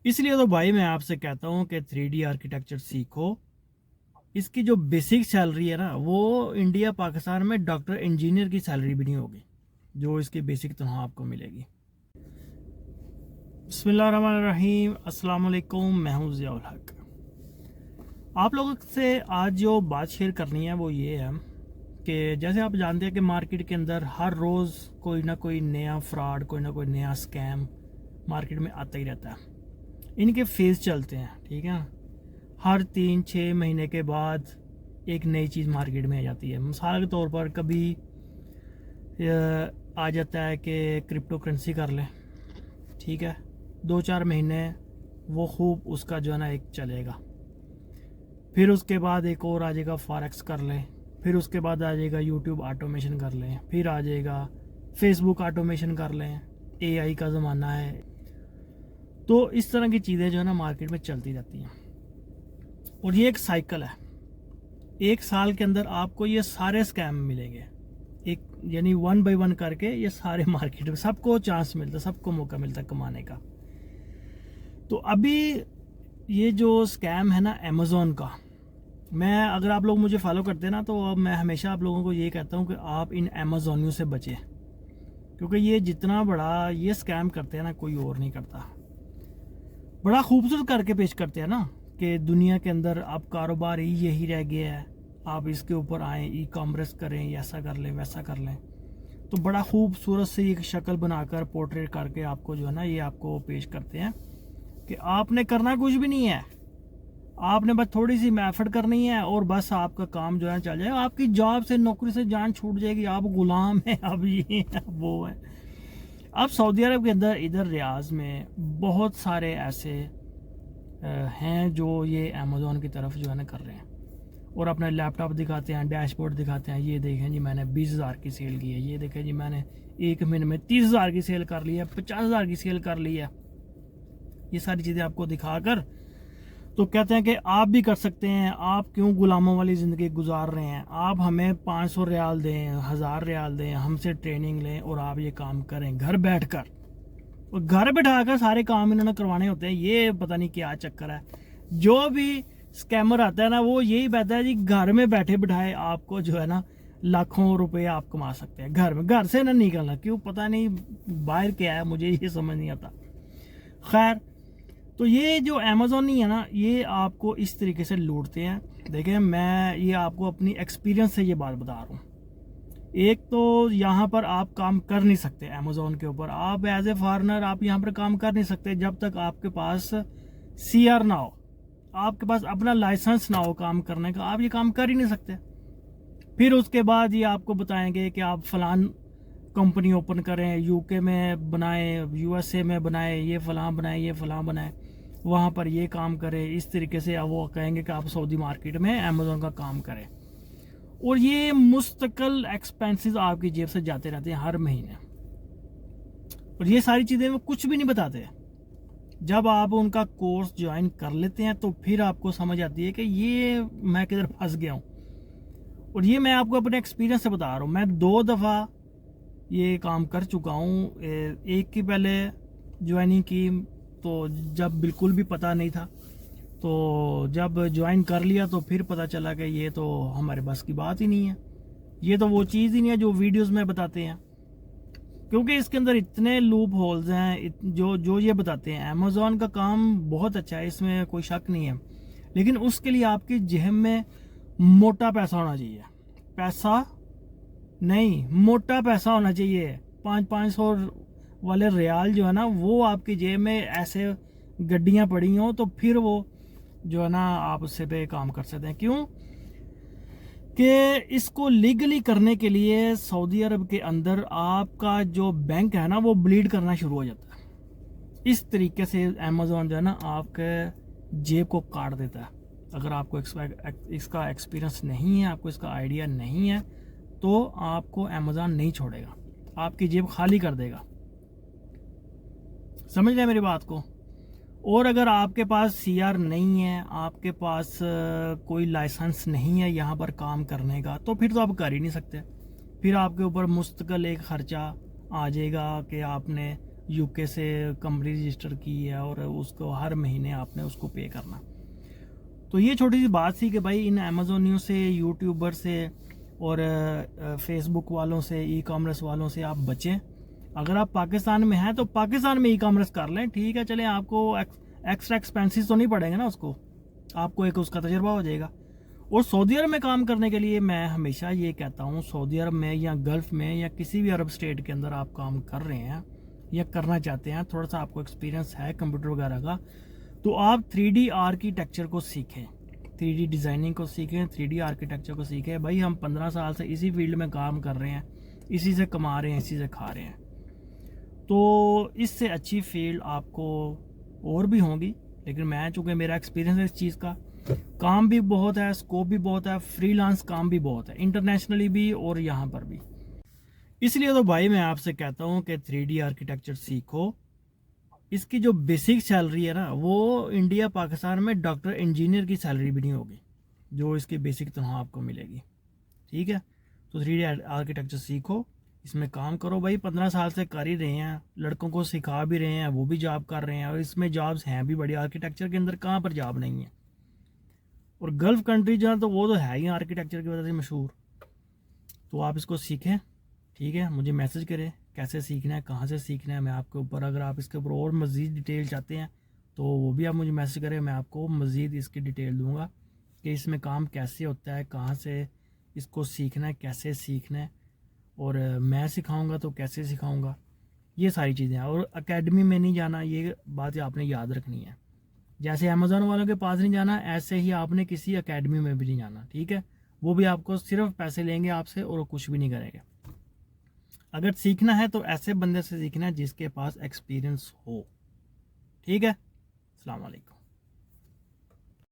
इसलिए तो भाई मैं आपसे कहता हूँ कि 3D आर्किटेक्चर सीखो। इसकी जो बेसिक सैलरी है ना, वो इंडिया पाकिस्तान में डॉक्टर इंजीनियर की सैलरी भी नहीं होगी जो इसकी बेसिक तनख्वाह आपको मिलेगी। बिस्मिल्लाहिर्रहमानिर्रहीम, अस्सलाम वालेकुम। मैं हूँ ज़ियाउल हक। आप लोगों से आज जो बात शेयर करनी है वो ये है कि जैसे आप जानते हैं कि मार्केट के अंदर हर रोज़ कोई ना कोई नया फ्रॉड, कोई ना कोई नया स्कैम मार्केट में आता ही रहता है। इनके फेज चलते हैं, ठीक है। हर 3-6 महीने के बाद एक नई चीज़ मार्केट में आ जाती है। मिसाल के तौर पर कभी आ जाता है कि क्रिप्टो करेंसी कर लें, ठीक है। 2-4 महीने वो खूब उसका जो है ना एक चलेगा। फिर उसके बाद एक और आ जाएगा फॉरेक्स कर लें। फिर उसके बाद आ जाएगा यूट्यूब ऑटोमेशन कर लें। फिर आ जाएगा फेसबुक ऑटोमेशन कर लें। एआई का ज़माना है। तो इस तरह की चीज़ें जो है ना मार्केट में चलती रहती हैं और ये एक साइकिल है। एक साल के अंदर आपको ये सारे स्कैम मिलेंगे, एक यानी 1 बाय 1 करके ये सारे मार्केट में सबको चांस मिलता है, सबको मौका मिलता है कमाने का। तो अभी ये जो स्कैम है ना अमेज़ॉन का, मैं अगर आप लोग मुझे फॉलो करते हैं ना, तो अब मैं हमेशा आप लोगों को ये कहता हूँ कि आप इन अमेज़ोनियों से बचें, क्योंकि ये जितना बड़ा ये स्कैम करते हैं ना कोई और नहीं करता। बड़ा खूबसूरत करके पेश करते हैं ना कि दुनिया के अंदर अब कारोबार ही यही रह गया है, आप इसके ऊपर आएँ, ई कॉमर्स करें, ऐसा कर लें वैसा कर लें। तो बड़ा खूबसूरत से एक शक्ल बनाकर पोर्ट्रेट करके आपको जो है ना ये आपको पेश करते हैं कि आपने करना कुछ भी नहीं है, आपने बस थोड़ी सी मेहनत करनी है और बस आपका काम जो है चल जाएगा। आपकी जॉब से, नौकरी से जान छूट जाएगी, आप गुलाम हैं, अब ये है वो है। अब सऊदी अरब के अंदर इधर रियाज में बहुत सारे ऐसे हैं जो ये अमेज़ॉन की तरफ जो है ना कर रहे हैं और अपना लैपटॉप दिखाते हैं, डैशबोर्ड दिखाते हैं। ये देखें जी मैंने 20,000 की सेल की है, ये देखें जी मैंने 1 महीने में 30,000 की सेल कर ली है, 50,000 की सेल कर ली है। ये सारी चीज़ें आपको दिखाकर तो कहते हैं कि आप भी कर सकते हैं, आप क्यों गुलामों वाली ज़िंदगी गुजार रहे हैं। आप हमें 500 रियाल दें, 1000 रियाल दें, हमसे ट्रेनिंग लें और आप ये काम करें घर बैठकर। और घर बैठाकर सारे काम इन्होंने करवाने होते हैं। ये पता नहीं क्या चक्कर है। जो भी स्कैमर आता है ना वो यही कहता है जी घर में बैठे बिठाए आपको जो है ना लाखों रुपए आप कमा सकते हैं घर में, घर से ना निकलना। क्यों पता नहीं, बाहर क्या है मुझे ये समझ नहीं आता। खैर, तो ये जो अमेज़ॉन ही है ना ये आपको इस तरीके से लूटते हैं। देखें, मैं ये आपको अपनी एक्सपीरियंस से ये बात बता रहा हूँ। एक तो यहाँ पर आप काम कर नहीं सकते अमेज़ॉन के ऊपर, आप एज ए फॉरेनर आप यहाँ पर काम कर नहीं सकते जब तक आपके पास सीआर ना हो, आपके पास अपना लाइसेंस ना हो काम करने का, आप ये काम कर ही नहीं सकते। फिर उसके बाद ये आपको बताएंगे कि आप फलान कंपनी ओपन करें, यूके में बनाएं, यूएसए में बनाएं, ये फलां बनाएं, ये फलां बनाएं, वहाँ पर ये काम करें। इस तरीके से वो कहेंगे कि आप सऊदी मार्केट में अमेज़ॉन का काम करें और ये मुस्तकिल एक्सपेंसेस आपकी जेब से जाते रहते हैं हर महीने। और ये सारी चीज़ें वो कुछ भी नहीं बताते। जब आप उनका कोर्स ज्वाइन कर लेते हैं तो फिर आपको समझ आती है कि ये मैं किधर फंस गया हूँ। और ये मैं आपको अपने एक्सपीरियंस से बता रहा हूँ। मैं 2 दफ़ा ये काम कर चुका हूँ। एक की पहले ज्वाइनिंग की तो जब बिल्कुल भी पता नहीं था, तो जब ज्वाइन कर लिया तो फिर पता चला कि ये तो हमारे बस की बात ही नहीं है, ये तो वो चीज़ ही नहीं है जो वीडियोस में बताते हैं। क्योंकि इसके अंदर इतने लूप होल्स हैं जो जो ये बताते हैं। अमेज़ॉन का काम बहुत अच्छा है, इसमें कोई शक नहीं है, लेकिन उसके लिए आपकी जेब में मोटा पैसा होना चाहिए। पैसा नहीं, मोटा पैसा होना चाहिए। 500 वाले रियाल जो है ना वो आपकी जेब में ऐसे गड्डियाँ पड़ी हों तो फिर वो जो है ना आप उससे पे काम कर सकते हैं। क्यों कि इसको लीगली करने के लिए सऊदी अरब के अंदर आपका जो बैंक है ना वो ब्लीड करना शुरू हो जाता है। इस तरीके से अमेज़ॉन जो है ना आपके जेब को काट देता है। अगर आपको इसका एक्सपीरियंस नहीं है, आपको इसका आइडिया नहीं है, तो आपको अमेज़ॉन नहीं छोड़ेगा, आपकी जेब खाली कर देगा। समझ रहे मेरी बात को। और अगर आपके पास सीआर नहीं है, आपके पास कोई लाइसेंस नहीं है यहाँ पर काम करने का, तो फिर तो आप कर ही नहीं सकते। फिर आपके ऊपर मुस्तकिल एक ख़र्चा आ जाएगा कि आपने यूके से कंपनी रजिस्टर की है और उसको हर महीने आपने उसको पे करना। तो ये छोटी सी बात थी कि भाई इन अमेज़ोनियों से, यूट्यूबर से और फेसबुक वालों से, ई कॉमर्स वालों से आप बचें। अगर आप पाकिस्तान में हैं तो पाकिस्तान में ई कॉमर्स कर लें, ठीक है, चले, आपको एक्स्ट्रा एक्सपेंसेस तो नहीं पड़ेंगे ना, उसको आपको एक उसका तजर्बा हो जाएगा। और सऊदी अरब में काम करने के लिए मैं हमेशा ये कहता हूँ, सऊदी अरब में या गल्फ़ में या किसी भी अरब स्टेट के अंदर आप काम कर रहे हैं या करना चाहते हैं, थोड़ा सा आपको एक्सपीरियंस है कंप्यूटर वगैरह का, तो आप 3D आर्किटेक्चर को सीखें, 3D डिज़ाइनिंग को सीखें, 3D आर्किटेक्चर को सीखें। भाई हम 15 साल से इसी फील्ड में काम कर रहे हैं, इसी से कमा रहे हैं, इसी से खा रहे हैं, तो इससे अच्छी फील्ड आपको और भी होंगी। लेकिन मैं, चूँकि मेरा एक्सपीरियंस है इस चीज़ का, काम भी बहुत है, स्कोप भी बहुत है, फ्रीलांस काम भी बहुत है, इंटरनेशनली भी और यहाँ पर भी। इसलिए तो भाई मैं आपसे कहता हूँ कि 3D आर्किटेक्चर सीखो। इसकी जो बेसिक सैलरी है ना, वो इंडिया पाकिस्तान में डॉक्टर इंजीनियर की सैलरी भी नहीं होगी जो इसकी बेसिक तनख्वाह आपको मिलेगी, ठीक है। तो 3D आर्किटेक्चर सीखो, इसमें काम करो। भाई 15 साल से कर ही रहे हैं, लड़कों को सिखा भी रहे हैं, वो भी जॉब कर रहे हैं, और इसमें जॉब्स हैं भी बड़ी। आर्किटेक्चर के अंदर कहाँ पर जॉब नहीं है। और गल्फ़ कंट्री जहाँ, तो वो तो है ही आर्किटेक्चर की वजह से मशहूर। तो आप इसको सीखें, ठीक है। मुझे मैसेज करें कैसे सीखना है, कहाँ से सीखना है। मैं आपके ऊपर, अगर आप इसके ऊपर और मज़ीद डिटेल चाहते हैं तो वो भी आप मुझे मैसेज करें, मैं आपको मज़ीद इसकी डिटेल दूंगा कि इसमें काम कैसे होता है, कहाँ से इसको सीखना है, कैसे सीखना है, और मैं सिखाऊंगा तो कैसे सिखाऊंगा, ये सारी चीज़ें हैं। और एकेडमी में नहीं जाना, ये बात आपने याद रखनी है। जैसे अमेज़ोन वालों के पास नहीं जाना, ऐसे ही आपने किसी एकेडमी में भी नहीं जाना, ठीक है। वो भी आपको सिर्फ पैसे लेंगे आपसे और कुछ भी नहीं करेंगे। अगर सीखना है तो ऐसे बंदे से सीखना है जिसके पास एक्सपीरियंस हो, ठीक है। अस्सलाम वालेकुम।